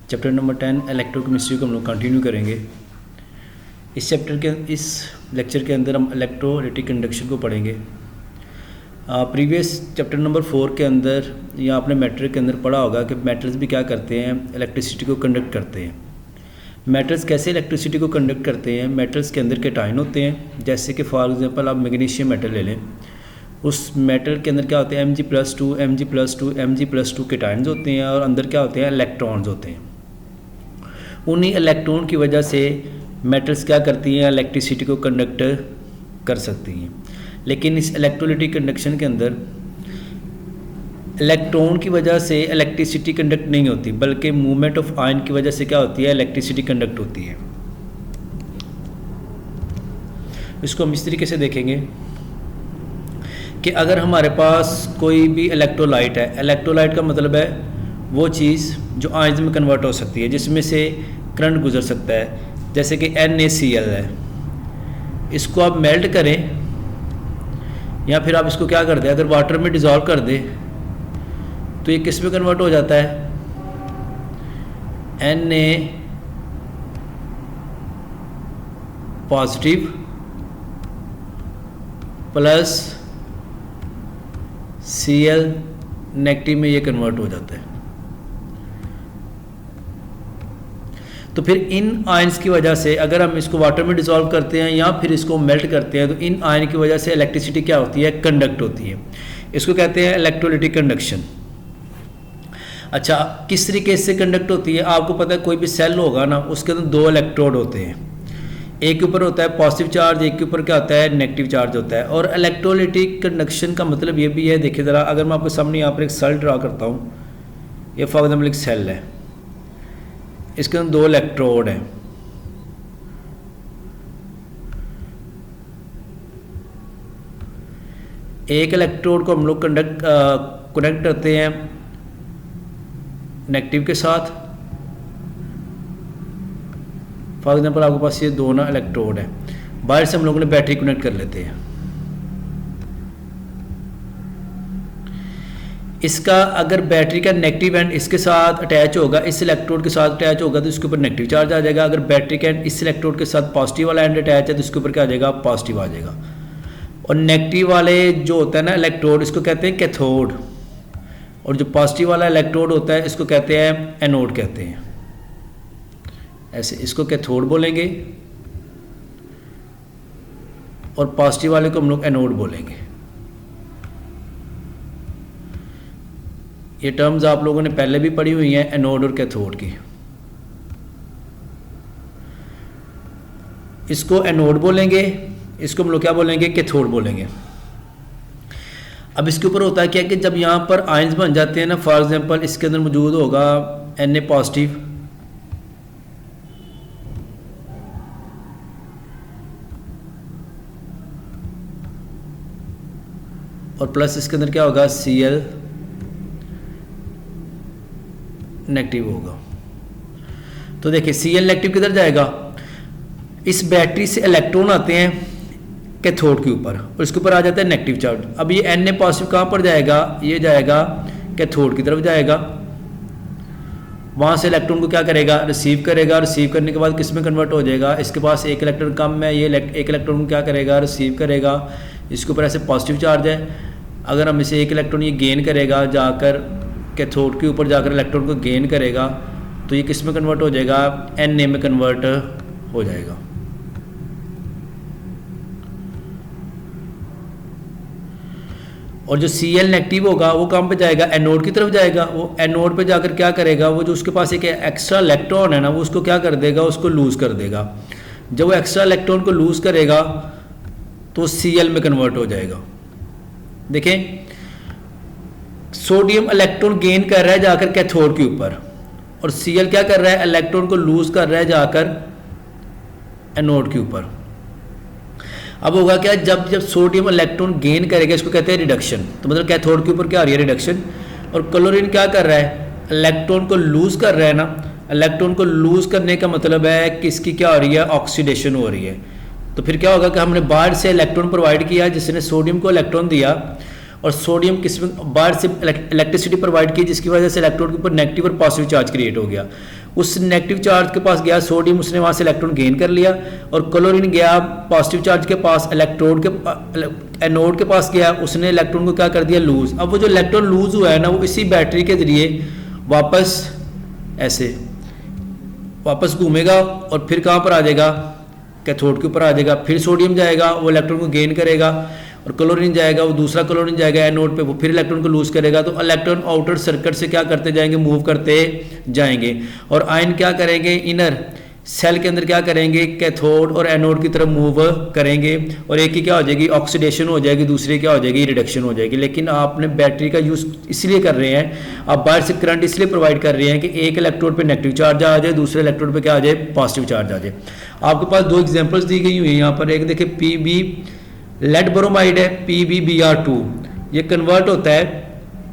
Chapter number 10 electrochemistry को हम लोग कंटिन्यू करेंगे। इस लेक्चर के अंदर हम इलेक्ट्रोलाइटिक कंडक्शन को पढ़ेंगे। प्रीवियस चैप्टर नंबर 4 के अंदर या आपने मेटल्स के अंदर पढ़ा होगा कि मेटल्स भी क्या करते हैं, इलेक्ट्रिसिटी को कंडक्ट करते हैं। मेटल्स कैसे इलेक्ट्रिसिटी को कंडक्ट करते हैं? मेटल्स के अंदर कैटायन होते हैं, जैसे कि फॉर एग्जांपल आप मैग्नीशियम मेटल ले लें। उस मेटल के अंदर क्या होते हैं? Mg+2 Mg+2 Mg+2 कैटायन्स होते हैं और अंदर क्या होते हैं? इलेक्ट्रॉन्स होते हैं। उन्हीं इलेक्ट्रॉन की वजह से मेटल्स क्या करती हैं? इलेक्ट्रिसिटी को कंडक्ट कर सकती हैं। लेकिन इस इलेक्ट्रोलाइटिक कंडक्शन के अंदर इलेक्ट्रॉन की वजह से इलेक्ट्रिसिटी कंडक्ट नहीं होती, बल्कि मूवमेंट ऑफ आयन की वजह से क्या होती है? इलेक्ट्रिसिटी कंडक्ट होती है। इसको हम इस तरीके से देखेंगे कि अगर हमारे पास कोई भी इलेक्ट्रोलाइट है, इलेक्ट्रोलाइट का मतलब है वो चीज़ जो आयंस में कन्वर्ट हो सकती है, जिसमें से करंट गुजर सकता है, जैसे कि NaCl है। इसको आप मेल्ट करें या फिर आप इसको क्या कर दें, अगर वाटर में डिज़ोल्व कर दें तो ये किस में कन्वर्ट हो जाता है? Na positive plus Cl negative में ये कन्वर्ट हो जाता है। तो फिर इन आयंस की वजह से अगर हम इसको वाटर में डिसॉल्व करते हैं या फिर इसको मेल्ट करते हैं तो इन आयन की वजह से इलेक्ट्रिसिटी क्या होती है? कंडक्ट होती है। इसको कहते हैं इलेक्ट्रोलाइटिक कंडक्शन। अच्छा, किस तरीके से कंडक्ट होती है? आपको पता है कोई भी सेल होगा ना, उसके अंदर दो इलेक्ट्रोड होते हैं। एक के ऊपर होता है पॉजिटिव चार्ज, एक के ऊपर क्या होता है? नेगेटिव चार्ज होता है। और इलेक्ट्रोलाइटिक कंडक्शन का मतलब ये भी है, देखिए ज़रा, अगर मैं आपके सामने यहाँ पर एक सेल ड्रा करता हूँ, ये फॉर एग्जाम्पल एक सेल है, इसके अंदर दो इलेक्ट्रोड हैं। एक इलेक्ट्रोड को हम लोग कनेक्ट करते हैं नेगेटिव के साथ। फॉर एग्जांपल आपके पास ये दो ना इलेक्ट्रोड है, बाहर से हम लोगों ने बैटरी कनेक्ट कर लेते हैं। इसका अगर बैटरी का नेगेटिव एंड इसके साथ अटैच होगा, इस इलेक्ट्रोड के साथ अटैच होगा, तो इसके ऊपर नेगेटिव चार्ज आ जाएगा। अगर बैटरी का एंड इस इलेक्ट्रोड के साथ पॉजिटिव वाला एंड अटैच है तो इसके ऊपर क्या आ जाएगा? पॉजिटिव आ जाएगा। और नेगेटिव वाले जो होता है ना इलेक्ट्रोड, इसको कहते हैं कैथोड, और जो पॉजिटिव वाला इलेक्ट्रोड होता है इसको कहते हैं एनोड कहते हैं। ऐसे इसको कैथोड बोलेंगे और पॉजिटिव वाले को हम लोग एनोड बोलेंगे। ये टर्म्स आप लोगों ने पहले भी पढ़ी हुई हैं, एनोड और कैथोड की। इसको एनोड बोलेंगे, इसको हम लोग क्या बोलेंगे? कैथोड बोलेंगे। अब इसके ऊपर होता है क्या कि जब यहाँ पर आयंस बन जाते हैं ना, फॉर एग्जांपल इसके अंदर मौजूद होगा Na पॉजिटिव और प्लस इसके अंदर क्या होगा? Cl नेगेटिव होगा। तो देखिए Cl नेगेटिव किधर जाएगा? इस बैटरी से इलेक्ट्रॉन आते हैं कैथोड के ऊपर और इसके ऊपर आ जाता है नेगेटिव चार्ज। अब ये Na पॉजिटिव कहाँ पर जाएगा? ये जाएगा कैथोड की तरफ जाएगा। वहाँ से इलेक्ट्रॉन को क्या करेगा? रिसीव करेगा। रिसीव करने के बाद किस में कन्वर्ट हो जाएगा? इसके पास एक इलेक्ट्रॉन कम है, ये एक इलेक्ट्रॉन क्या करेगा? रिसीव करेगा। इसके ऊपर ऐसे पॉजिटिव चार्ज है। अगर हम इसे एक इलेक्ट्रॉन ये गेन करेगा, जाकर कैथोड के ऊपर जाकर इलेक्ट्रॉन को गेन करेगा, तो ये किस में कन्वर्ट हो जाएगा? Na में कन्वर्ट हो जाएगा। और जो Cl नेगेटिव होगा वो कहाँ पे जाएगा? एनोड की तरफ जाएगा। वो एनोड पे जाकर क्या करेगा? वो जो उसके पास एक एक्स्ट्रा इलेक्ट्रॉन है ना, वो उसको क्या कर देगा? उसको लूज कर देगा। जब वो एक्स्ट्रा इलेक्ट्रॉन को लूज करेगा तो Cl में कन्वर्ट हो जाएगा। देखें, सोडियम इलेक्ट्रॉन गेन कर रहा है जाकर कैथोड के ऊपर, और Cl क्या कर रहा है? इलेक्ट्रॉन को लूज कर रहा है जाकर एनोड के ऊपर। अब होगा क्या? जब सोडियम इलेक्ट्रॉन गेन करेगा, इसको कहते हैं रिडक्शन। तो मतलब कैथोड के ऊपर क्या आ रही है? रिडक्शन। और क्लोरीन क्या कर रहा है? इलेक्ट्रॉन को लूज कर रहा है ना। इलेक्ट्रॉन को लूज करने का मतलब है कि इसकी क्या हो रही है? ऑक्सीडेशन हो रही है। तो फिर क्या होगा कि हमने बाहर से इलेक्ट्रॉन प्रोवाइड किया, जिसने सोडियम को इलेक्ट्रॉन दिया, और सोडियम किस बाहर से इलेक्ट्रिसिटी प्रोवाइड की, जिसकी वजह से इलेक्ट्रोड के ऊपर नेगेटिव और पॉजिटिव चार्ज क्रिएट हो गया। उस नेगेटिव चार्ज के पास गया सोडियम, उसने वहाँ से इलेक्ट्रॉन गेन कर लिया, और क्लोरीन गया पॉजिटिव चार्ज के पास, इलेक्ट्रोड के एनोड के पास गया, उसने इलेक्ट्रॉन को क्या कर दिया, लूज। अब वो जो इलेक्ट्रॉन लूज हुआ है ना, वो इसी बैटरी के जरिए वापस ऐसे वापस घूमेगा और फिर कहाँ पर आ जाएगा, कैथोड के ऊपर आ जाएगा। फिर सोडियम जाएगा, वो इलेक्ट्रॉन को गेन करेगा, और क्लोरीन जाएगा, वो दूसरा क्लोरीन जाएगा एनोड पे, वो फिर इलेक्ट्रॉन को लूज करेगा। तो इलेक्ट्रॉन आउटर सर्किट से क्या करते जाएंगे, मूव करते जाएंगे। और आयन क्या करेंगे, इनर सेल के अंदर क्या करेंगे, कैथोड और एनोड की तरफ मूव करेंगे, और एक की क्या हो जाएगी, ऑक्सीडेशन हो जाएगी, दूसरी क्या हो जाएगी, रिडक्शन हो जाएगी। लेकिन आपने बैटरी का यूज़ इसलिए कर रहे हैं, आप बाहर से करंट इसलिए प्रोवाइड कर रहे हैं कि एक इलेक्ट्रोड पे नेगेटिव चार्ज आ जाए, दूसरे इलेक्ट्रोड पे क्या आ जाए, पॉजिटिव चार्ज आ जाए। आपके पास दो एग्जाम्पल्स दी गई हुई है यहाँ पर। एक देखिए PB लेड ब्रोमाइड है, PbBr2, ये कन्वर्ट होता है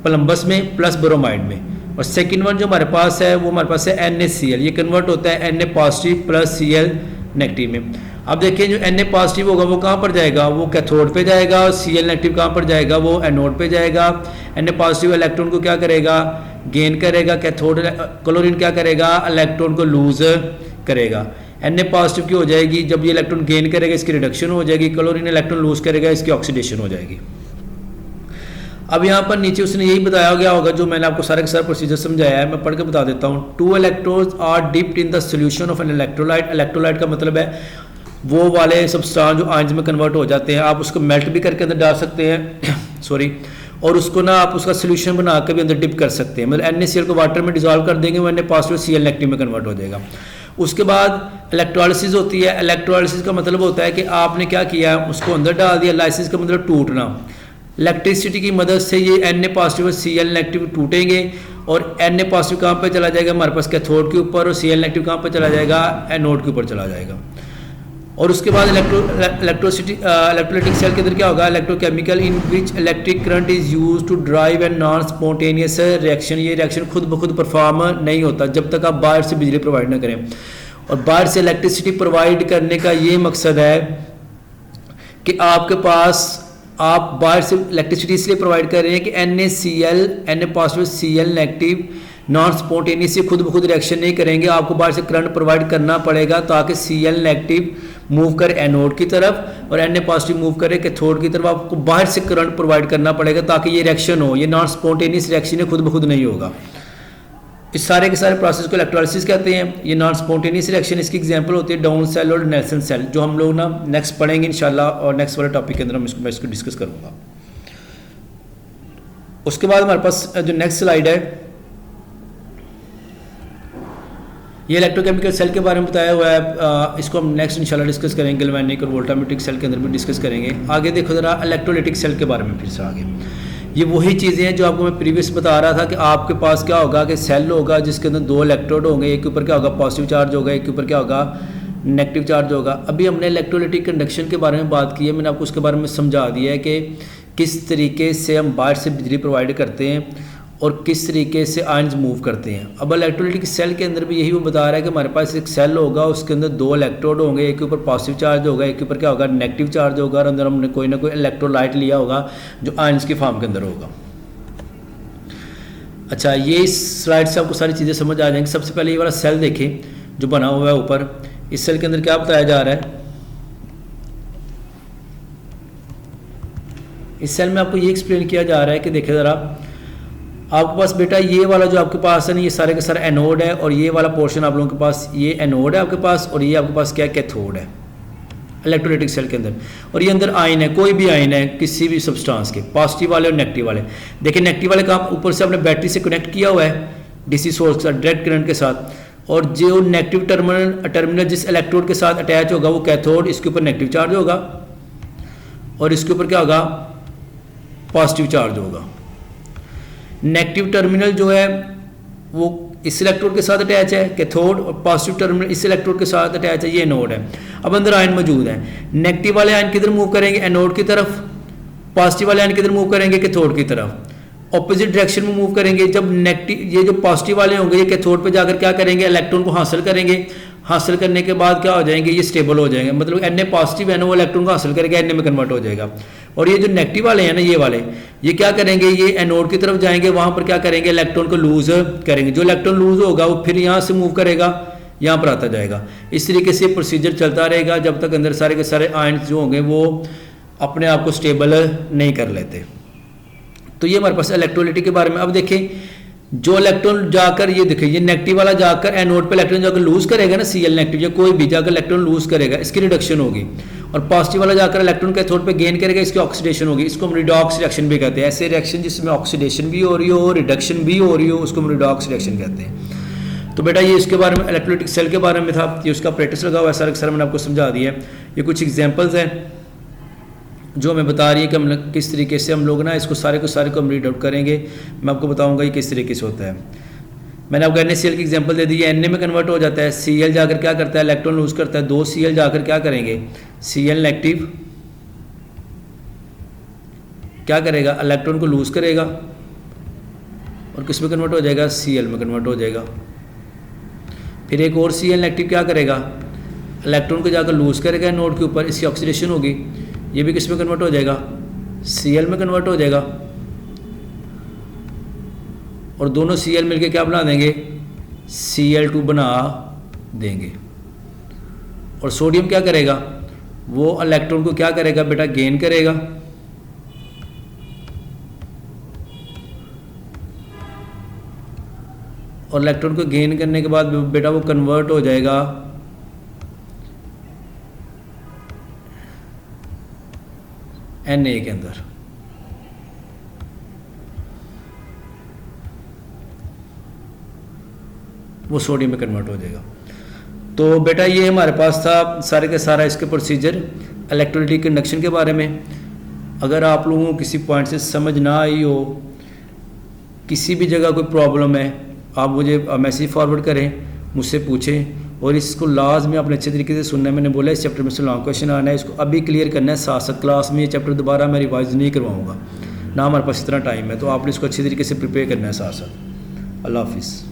प्लम्बस में प्लस ब्रोमाइड में। और सेकंड वन जो हमारे पास है वो हमारे पास है NaCl, ये कन्वर्ट होता है Na positive plus Cl negative में। अब देखिए जो Na पॉजिटिव होगा वो कहाँ पर जाएगा, वो कैथोड पे जाएगा, और Cl नेगेटिव कहाँ पर जाएगा, वो एनोड पे जाएगा। Na पॉजिटिव इलेक्ट्रॉन को क्या करेगा, गेन करेगा, कैथोड क्लोरीन क्या करेगा, इलेक्ट्रॉन को लूज करेगा। Na पॉजिटिव की हो जाएगी, जब ये इलेक्ट्रॉन गेन करेगा इसकी रिडक्शन हो जाएगी, क्लोरीन इलेक्ट्रॉन लूज करेगा, इसकी ऑक्सीडेशन हो जाएगी। अब यहाँ पर नीचे उसने यही बताया गया होगा जो मैंने आपको सारे के सारे प्रोसीजर समझाया है, मैं पढ़ के बता देता हूँ। 2 electrodes are dipped in the solution of an electrolyte. Electrolyte का मतलब है वो वाले सब्सटेंस जो आयंस में कन्वर्ट हो जाते हैं, आप उसको मेल्ट भी करके अंदर डाल सकते हैं सॉरी, और उसको ना आप उसका सोल्यूशन बना के भी अंदर डिप कर सकते हैं। मतलब NaCl को वाटर में डिजोल्व कर देंगे, वो Na पॉजिटिव Cl नेगेटिव में कन्वर्ट हो जाएगा। उसके बाद इलेक्ट्रोलिसिस होती है। इलेक्ट्रोलिसिस का मतलब होता है कि आपने क्या किया, उसको अंदर डाल दिया। लाइसिस का मतलब टूटना। इलेक्ट्रिसिटी की मदद से ये Na पॉजिटिव और Cl नेगेटिव टूटेंगे, और Na पॉजिटिव कहाँ पर चला जाएगा, हमारे पास कैथोड के ऊपर, और Cl नेगेटिव कहाँ पर चला जाएगा, एनोड के ऊपर चला जाएगा। और उसके बाद इलेक्ट्रोलाइटिक सेल के अंदर क्या होगा, electrochemical in which electric current is use to drive and non spontaneous reaction. ये रिएक्शन खुद ब खुद परफॉर्म नहीं होता जब तक आप बाहर से बिजली प्रोवाइड ना करें। और बाहर से इलेक्ट्रिसिटी प्रोवाइड करने का ये मकसद है कि आपके पास आप बाहर से इलेक्ट्रिसिटी इसलिए प्रोवाइड कर रहे हैं कि NaCl Na positive Cl negative non spontaneous खुद ब खुद रिएक्शन नहीं करेंगे, आपको बाहर से करंट प्रोवाइड करना पड़ेगा ताकि Cl नेगेटिव मूव करे एनोड की तरफ और Na पॉजिटिव मूव करे कैथोड की तरफ। आपको बाहर से करंट प्रोवाइड करना पड़ेगा ताकि ये रिएक्शन हो। ये नॉन स्पॉन्टेनियस रिएक्शन है, खुद ब खुद नहीं होगा। इस सारे के सारे प्रोसेस को इलेक्ट्रोलिसिस कहते हैं। ये नॉन स्पॉन्टेनियस रिएक्शन, इसकी एग्जांपल होती है डाउन सेल और नेल्सन सेल, जो हम लोग ना नेक्स्ट पढ़ेंगे इंशाल्लाह, और नेक्स्ट वाले टॉपिक के अंदर मैं इसको डिस्कस करूँगा। उसके बाद हमारे पास जो नेक्स्ट स्लाइड है, ये इलेक्ट्रोकेमिकल सेल के बारे में बताया हुआ है। इसको हम नेक्स्ट इंशाल्लाह डिस्कस करेंगे। गैल्वेनिक और वोल्टामेट्रिक सेल के अंदर भी डिस्कस करेंगे। आगे देखो ज़रा इलेक्ट्रोलाइटिक सेल के बारे में फिर से आगे। ये वही चीज़ें हैं जो आपको मैं प्रीवियस बता रहा था कि आपके पास क्या होगा कि सेल होगा जिसके अंदर 2 इलेक्ट्रोड होंगे, एक के ऊपर क्या होगा, पॉजिटिव चार्ज होगा, एक के ऊपर क्या होगा, नेगेटिव चार्ज होगा। अभी हमने इलेक्ट्रोलाइटिक कंडक्शन के बारे में बात की है, मैंने आपको उसके बारे में समझा दिया है कि किस तरीके से हम बाहर से बिजली प्रोवाइड करते हैं और किस तरीके से आयंस मूव करते हैं। अब इलेक्ट्रोलाइटिक सेल के अंदर भी यही वो बता रहा है कि हमारे पास एक सेल होगा, उसके अंदर 2 इलेक्ट्रोड होंगे, एक के ऊपर पॉजिटिव चार्ज होगा, एक के ऊपर क्या होगा, नेगेटिव चार्ज होगा, और अंदर हमने कोई ना कोई इलेक्ट्रोलाइट लिया होगा जो आयंस की फॉर्म के अंदर होगा। अच्छा, ये इस स्लाइड से आपको सारी चीज़ें समझ आ जाएंगी। सबसे पहले ये वाला सेल देखें जो बना हुआ है ऊपर। इस सेल के अंदर क्या बताया जा रहा है, इस सेल में आपको ये एक्सप्लेन किया जा रहा है कि देखिए ज़रा, आपके पास बेटा ये वाला जो आपके पास है ना, ये सारे के सारे एनोड है, और ये वाला पोर्शन आप लोगों के पास ये एनोड है आपके पास, और ये आपके पास क्या है, कैथोड है इलेक्ट्रोलाइटिक सेल के अंदर। और ये अंदर आयन है, कोई भी आयन है किसी भी सब्सटेंस के, पॉजिटिव वाले और नेगेटिव वाले। देखिए नेगेटिव वाले का ऊपर से आपने बैटरी से कनेक्ट किया हुआ है डीसी सोर्स के साथ, डायरेक्ट करंट के साथ, और जो नेगेटिव टर्मिनल जिस इलेक्ट्रोड के साथ अटैच होगा वो कैथोड, इसके ऊपर नेगेटिव चार्ज होगा, और इसके ऊपर क्या होगा, पॉजिटिव चार्ज होगा। नेगेटिव टर्मिनल जो है वो इस इलेक्ट्रोड के साथ अटैच है कैथोड, और पॉजिटिव टर्मिनल इस इलेक्ट्रोड के साथ अटैच है, ये एनोड है। अब अंदर आयन मौजूद है। नेगेटिव वाले आयन किधर मूव करेंगे, एनोड की तरफ, पॉजिटिव वाले आयन किधर मूव करेंगे, कैथोड की तरफ। ऑपोजिट डायरेक्शन में मूव करेंगे। जब नेगेटिव, ये जो पॉजिटिव वाले होंगे ये कैथोड पे जाकर क्या करेंगे, इलेक्ट्रॉन को हासिल करेंगे। हासिल करने के बाद क्या हो जाएंगे, ये स्टेबल हो जाएंगे, मतलब Na पॉजिटिव है ना, वो इलेक्ट्रॉन को हासिल करके Na में कन्वर्ट हो जाएगा। और ये जो नेगेटिव वाले हैं ना, ये वाले, ये क्या करेंगे, ये एनोड की तरफ जाएंगे, वहाँ पर क्या करेंगे, इलेक्ट्रॉन को लूज करेंगे। जो इलेक्ट्रॉन लूज होगा वो फिर यहाँ से मूव करेगा, यहाँ पर आता जाएगा। इस तरीके से प्रोसीजर चलता रहेगा जब तक अंदर सारे के सारे आयन्स जो होंगे वो अपने आप को स्टेबल नहीं कर लेते। तो ये हमारे पास इलेक्ट्रोलिटी के बारे में। अब देखें, जो इलेक्ट्रॉन जाकर, ये देखें, ये नेगेटिव वाला जाकर एनोड पे इलेक्ट्रॉन जाकर लूज करेगा ना, Cl नेगेटिव या कोई भी जाकर इलेक्ट्रॉन लूज करेगा, इसकी रिडक्शन होगी। और पॉजिटिव वाला जाकर इलेक्ट्रॉन कैथोड पे गेन करेगा, इसकी ऑक्सीडेशन होगी। इसको हम रिडॉक्स रिएक्शन भी कहते हैं। ऐसे रिएक्शन जिसमें ऑक्सीडेशन भी हो रही हो, रिडक्शन भी हो रही हो, उसको हम रिडॉक्स रिएक्शन कहते हैं। तो बेटा ये इसके बारे में इलेक्ट्रोलिटिक सेल के बारे में था, ये उसका प्रैक्टिस लगा हुआ है, सारा मैंने आपको समझा दिया है। ये कुछ एग्जाम्पल्स हैं जो हमें बता रही है कि हम किस तरीके से हम लोग ना इसको सारे को हम रीड आउट करेंगे। मैं आपको बताऊंगा ये किस तरीके से होता है। मैंने आपको NaCl की एग्जांपल दे दी है, Na में कन्वर्ट हो जाता है, Cl जाकर क्या करता है, इलेक्ट्रॉन लूज करता है, 2 Cl जाकर क्या करेंगे, Cl नेगेटिव क्या करेगा, इलेक्ट्रॉन को लूज करेगा और किस में कन्वर्ट हो जाएगा, Cl में कन्वर्ट हो जाएगा। फिर एक और Cl नेगेटिव क्या करेगा, इलेक्ट्रॉन को जाकर लूज करेगा नोड के ऊपर, इसकी ऑक्सीडेशन होगी, ये भी किस में कन्वर्ट हो जाएगा, Cl में कन्वर्ट हो जाएगा। और दोनों Cl मिलके क्या बना देंगे, Cl2 बना देंगे। और सोडियम क्या करेगा, वो इलेक्ट्रॉन को क्या करेगा बेटा, गेन करेगा। और इलेक्ट्रॉन को गेन करने के बाद बेटा वो कन्वर्ट हो जाएगा Na के अंदर। वो सोडियम में कन्वर्ट हो जाएगा। तो बेटा ये हमारे पास था सारे के सारा इसके प्रोसीजर इलेक्ट्रोलिटिक कंडक्शन के बारे में। अगर आप लोगों को किसी पॉइंट से समझ ना आई हो, किसी भी जगह कोई प्रॉब्लम है, आप मुझे मैसेज फॉरवर्ड करें, मुझसे पूछें। और इसको लाजमी आपने अच्छे तरीके से सुनना है। मैंने बोला इस चैप्टर में से लॉन्ग क्वेश्चन आना है, इसको अभी क्लियर करना है। साथ साथ क्लास में ये चैप्टर दोबारा मैं रिवाइज नहीं करवाऊँगा ना, हमारे पास इतना टाइम है, तो आपने इसको अच्छी तरीके से प्रिपेयर करना है साथ साथ। अल्लाह हाफिज़।